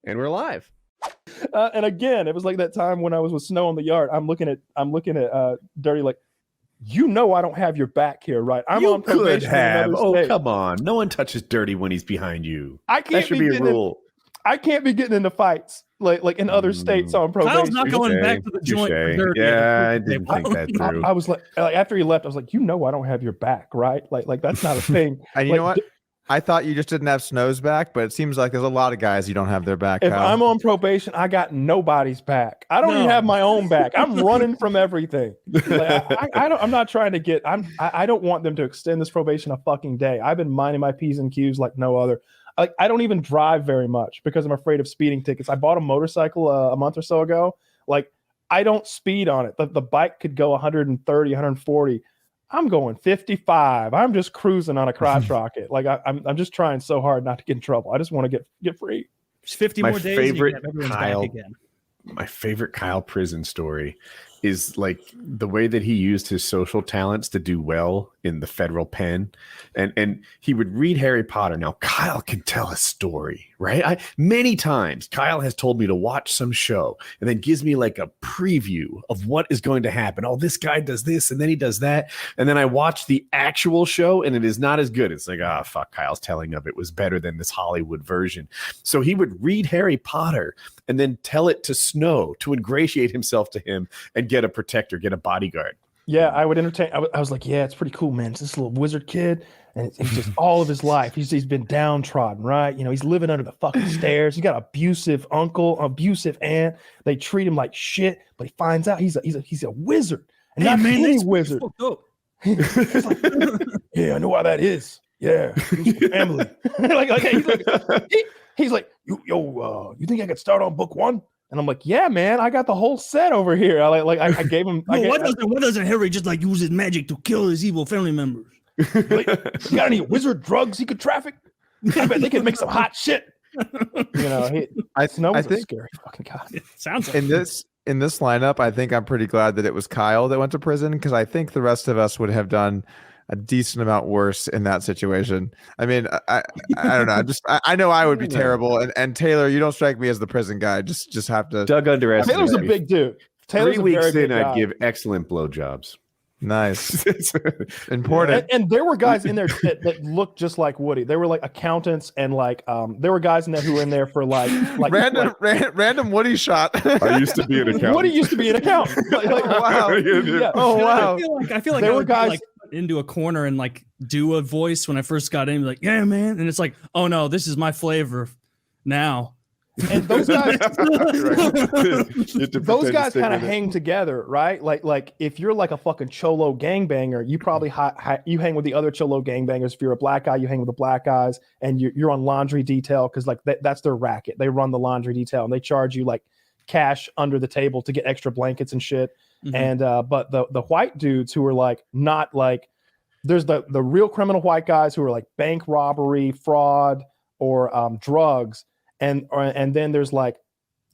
And we're live. And again, it was like that time when I was with Snow on the yard. I'm looking at Dirty like, you know, I don't have your back here, right? I'm on probation in another state. Come on. No one touches Dirty when he's behind you. I can't That should be a rule. I can't be getting into fights like in other states on probation. Kyle's not going back to the joint for Dirty. Yeah, I didn't think that through. I was like, after he left, I was like, you know, I don't have your back, right? Like that's not a thing. And you know what? I thought you just didn't have Snow's back, but it seems like there's a lot of guys you don't have their back. If Kyle. I'm on probation, I got nobody's back. I don't even have my own back. I'm running from everything. Like, I'm not trying to get. I don't want them to extend this probation a fucking day. I've been minding my P's and Q's like no other. I don't even drive very much because I'm afraid of speeding tickets. I bought a motorcycle a month or so ago. Like I don't speed on it. The bike could go 130, 140. I'm going 55. I'm just cruising on a crotch rocket. Like I'm just trying so hard not to get in trouble. I just want to get free. It's 50 more days. My favorite Kyle prison story is like the way that he used his social talents to do well in the federal pen. And he would read Harry Potter. Now, Kyle can tell a story, right? Many times Kyle has told me to watch some show and then gives me like a preview of what is going to happen. Oh, this guy does this and then he does that. And then I watch the actual show and it is not as good. It's like, fuck, Kyle's telling of it was better than this Hollywood version. So he would read Harry Potter and then tell it to Snow to ingratiate himself to him and get a protector, get a bodyguard. Yeah, I would entertain. I was like, yeah, it's pretty cool, man. It's this little wizard kid, and it's just all of his life. He's been downtrodden, right? You know, he's living under the fucking stairs. He's got abusive uncle, abusive aunt. They treat him like shit, but he finds out he's a wizard, and not any wizard. He's like, yeah, I know why that is. Yeah, family. He's like, you think I could start on book 1? And I'm like, yeah, man, I got the whole set over here. I gave him. Why doesn't Harry just like use his magic to kill his evil family members? Like, you got any wizard drugs he could traffic? I bet they could make some hot shit. You know, I think a scary fucking guy. It sounds like in this lineup. I think I'm pretty glad that it was Kyle that went to prison because I think the rest of us would have done a decent amount worse in that situation. I mean, I don't know. I know I would be terrible. And Taylor, you don't strike me as the prison guy. Just have to. Doug underestimated. Taylor's a big dude. Taylor's 3 weeks in, I'd give excellent blowjobs. Nice. Important. And there were guys in there that looked just like Woody. They were like accountants and like there were guys in there who were in there for like random Woody shot. I used to be an accountant. Woody used to be an accountant. Wow. Yeah. Oh wow. I feel like there I were guys like into a corner and like do a voice when I first got in, like, yeah, man. And it's like, oh no, this is my flavor now. And those guys, those guys kind of hang together, right? Like if you're like a fucking cholo gangbanger, you probably you hang with the other cholo gangbangers. If you're a black guy, you hang with the black guys, and you're on laundry detail because like that's their racket. They run the laundry detail and they charge you like cash under the table to get extra blankets and shit. Mm-hmm. And but the white dudes who are like not like there's the real criminal white guys who are like bank robbery, fraud, or drugs. And then there's like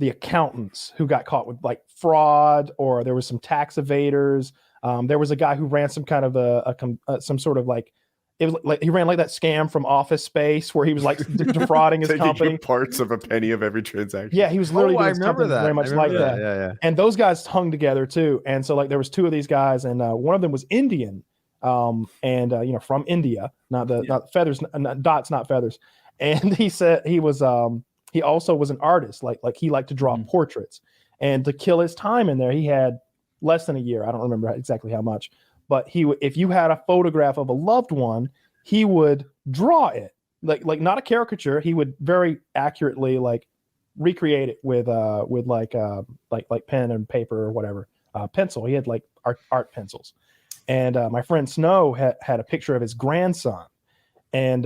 the accountants who got caught with like fraud, or there was some tax evaders. There was a guy who ran some kind of some sort of like, it was like he ran like that scam from Office Space where he was like defrauding his company. Parts of a penny of every transaction. Yeah, he was literally doing I remember that. Very much like that. Yeah. And those guys hung together too. And so like there was 2 of these guys, and one of them was Indian, you know, from India, not feathers, dots, not feathers. And he said he was he also was an artist, like he liked to draw portraits. And to kill his time in there, he had less than a year. I don't remember exactly how much, but if you had a photograph of a loved one, he would draw it like not a caricature. He would very accurately like recreate it with like pen and paper or whatever, pencil. He had like art pencils. And my friend Snow had a picture of his grandson. And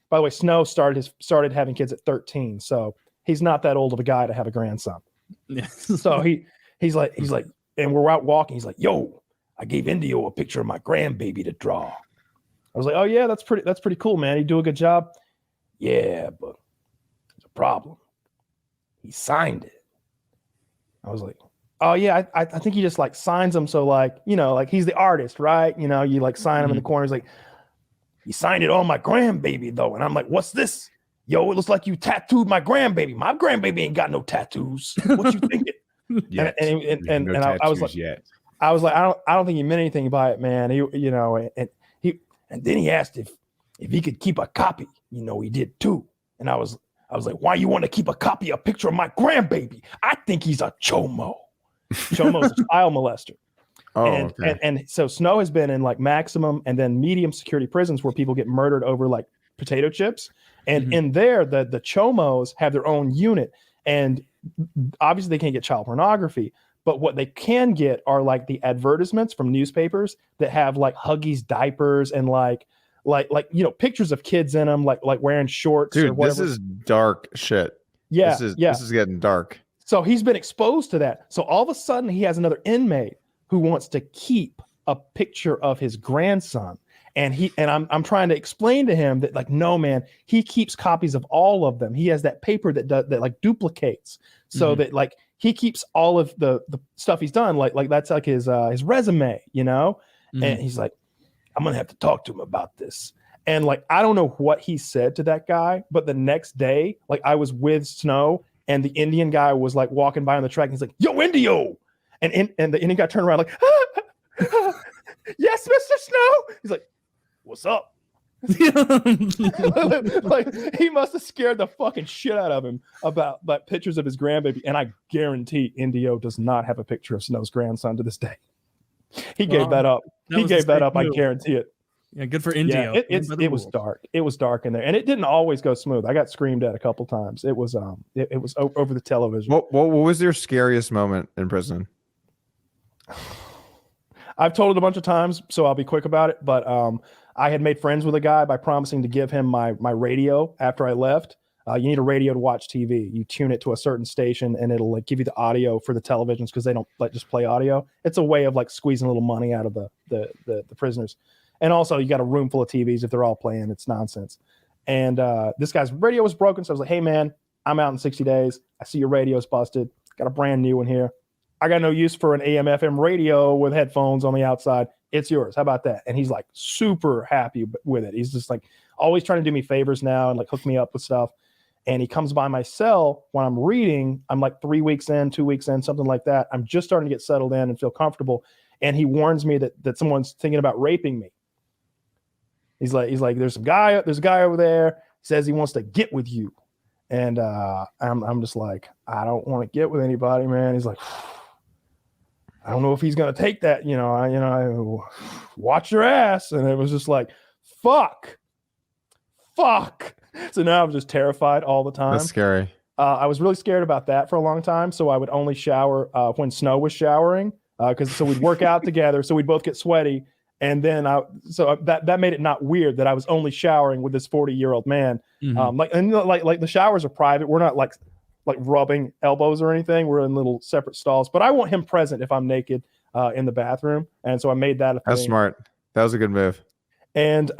by the way, Snow started having kids at 13, so he's not that old of a guy to have a grandson. Yeah. So he's like, and we're out walking. He's like, yo, I gave Indio a picture of my grandbaby to draw. I was like, oh yeah, that's pretty cool, man. You do a good job. Yeah, but there's a problem. He signed it. I was like, oh yeah, I think he just like signs them. So like, you know, like he's the artist, right? You know, you like sign him in the corner. He's like, he signed it on my grandbaby though. And I'm like, what's this? yo, it looks like you tattooed my grandbaby. My grandbaby ain't got no tattoos. What you thinking? Yet. And I was like, yet. I don't think he meant anything by it, man. And then he asked if he could keep a copy. He did too. And I was like, why you want to keep a copy, a picture of my grandbaby? I think he's a chomo. Chomo is a child molester. Oh, okay. And so Snow has been in like maximum and then medium security prisons where people get murdered over like potato chips. And in there, the chomos have their own unit. And obviously they can't get child pornography. But what they can get are like the advertisements from newspapers that have like Huggies diapers and like pictures of kids in them, like wearing shorts. Dude, or whatever. This is dark shit. Yeah, this is getting dark. So he's been exposed to that. So all of a sudden he has another inmate who wants to keep a picture of his grandson. And I'm trying to explain to him that like, no, man, he keeps copies of all of them. He has that paper that like duplicates so that like he keeps all of the stuff he's done. Like that's like his resume, And he's like, I'm going to have to talk to him about this. And like, I don't know what he said to that guy, but the next day, like I was with Snow and the Indian guy was like walking by on the track. And he's like, yo, Indio. And the Indian guy turned around like, yes, Mr. Snow. He's like, what's up? Like he must have scared the fucking shit out of him about like pictures of his grandbaby. And I guarantee Indio does not have a picture of Snow's grandson to this day. He gave that up. He gave that up. I guarantee it. Yeah, good for Indio. Yeah, it was dark. It was dark in there, and it didn't always go smooth. I got screamed at a couple times. It was it was over the television. What was your scariest moment in prison? I've told it a bunch of times, so I'll be quick about it. But I had made friends with a guy by promising to give him my radio after I left. You need a radio to watch TV. You tune it to a certain station, and it'll like give you the audio for the televisions because they don't like just play audio. It's a way of like squeezing a little money out of the prisoners. And also, you got a room full of TVs. If they're all playing, it's nonsense. And this guy's radio was broken, so I was like, "Hey, man, I'm out in 60 days. I see your radio's busted. Got a brand new one here. I got no use for an AM/FM radio with headphones on the outside. It's yours. How about that?" And he's like super happy with it. He's just like always trying to do me favors now and like hook me up with stuff. And he comes by my cell when I'm reading. I'm like 3 weeks in, 2 weeks in, something like that. I'm just starting to get settled in and feel comfortable. And he warns me that someone's thinking about raping me. He's like, there's a guy over there, says he wants to get with you. And I'm just like, I don't want to get with anybody, man. He's like, I don't know if he's gonna take that, I watch your ass. And it was just like, fuck. So now I'm just terrified all the time. That's scary. I was really scared about that for a long time. So I would only shower when Snow was showering, so we'd work out together. So we'd both get sweaty. And then that made it not weird that I was only showering with this 40-year-old man. Like the showers are private. We're not like rubbing elbows or anything. We're in little separate stalls. But I want him present if I'm naked in the bathroom. And so I made that a thing. That's smart. That was a good move. And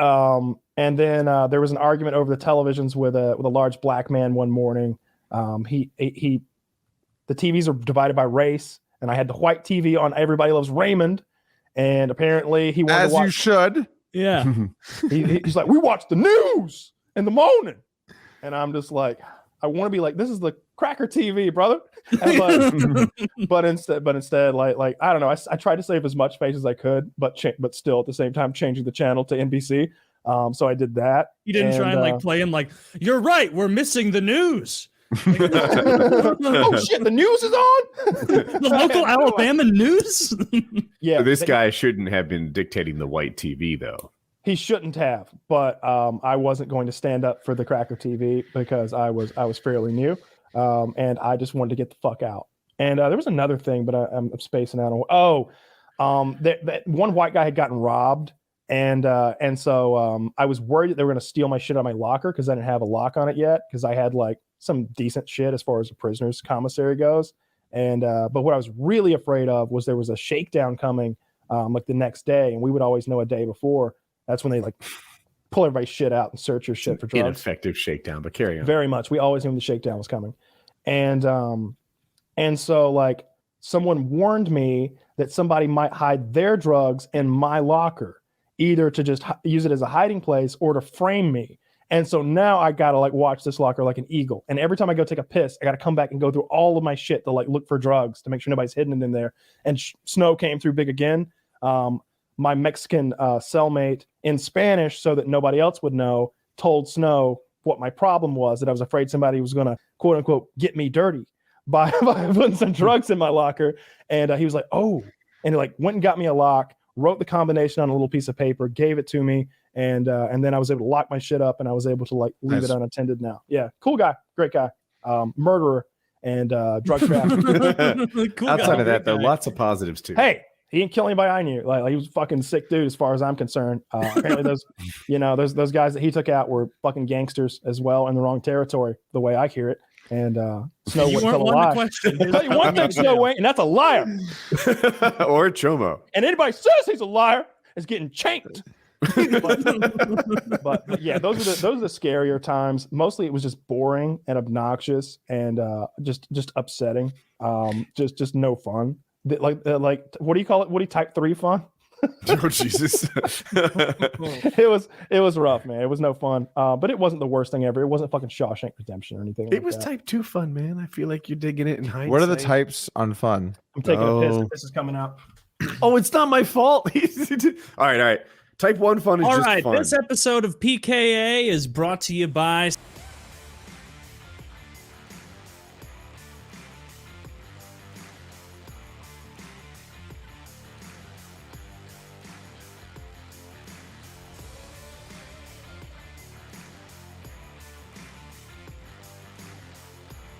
then there was an argument over the televisions with a large black man one morning. The TVs are divided by race, and I had the white TV on Everybody Loves Raymond. And apparently he wanted to watch. As you should. Yeah. He's like, we watch the news in the morning. And I'm just like, I want to be like, this is the cracker TV, brother. But instead, like I don't know. I tried to save as much face as I could, but still at the same time changing the channel to NBC. So I did that. You didn't try and like play him like, you're right, we're missing the news. Like, oh shit, the news is on. The local Alabama news. Yeah, so this guy shouldn't have been dictating the white TV though. He shouldn't have, but I wasn't going to stand up for the cracker TV because I was fairly new, and I just wanted to get the fuck out. And there was another thing, but I'm spacing out on. That one white guy had gotten robbed, and so I was worried that they were going to steal my shit out of my locker because I didn't have a lock on it yet because I had like some decent shit as far as the prisoner's commissary goes. And but what I was really afraid of was there was a shakedown coming like the next day, and we would always know a day before. That's when they like pull everybody's shit out and search your shit for drugs. Ineffective shakedown, but carry on. Very much. We always knew the shakedown was coming. And so like someone warned me that somebody might hide their drugs in my locker, either to just use it as a hiding place or to frame me. And so now I gotta like watch this locker like an eagle. And every time I go take a piss, I gotta come back and go through all of my shit to like look for drugs to make sure nobody's hidden it in there. And Snow came through big again. My Mexican cellmate in Spanish, so that nobody else would know, told Snow what my problem was, that I was afraid somebody was gonna quote unquote get me dirty by putting some drugs in my locker. And he was like, oh, and he like went and got me a lock, wrote the combination on a little piece of paper, gave it to me. And then I was able to lock my shit up, and I was able to like leave it unattended now. Yeah, cool guy, great guy, murderer and drug trafficker. Cool Outside guy. of that, though, lots of positives too. Hey, he didn't kill anybody I knew. Like he was a fucking sick dude, as far as I'm concerned. Apparently, those guys that he took out were fucking gangsters as well, in the wrong territory, the way I hear it. And Snow You wouldn't weren't tell a one to lie. question. I'll tell you one thing, Snow ain't, and that's a liar. Or Chomo. And anybody says he's a liar is getting chanked. but yeah, those are the scarier times. Mostly it was just boring and obnoxious and just upsetting. Just no fun. Like what do you call it? What do you type 3 fun? Oh Jesus. It was rough, man. It was no fun. But it wasn't the worst thing ever. It wasn't fucking Shawshank Redemption or anything. It was type 2 fun, man. I feel like you're digging it in hindsight. What are the types on fun? I'm taking a piss. The piss is coming out. Oh, it's not my fault. All right. Type 1 fun is All just right, fun. this episode of PKA is brought to you by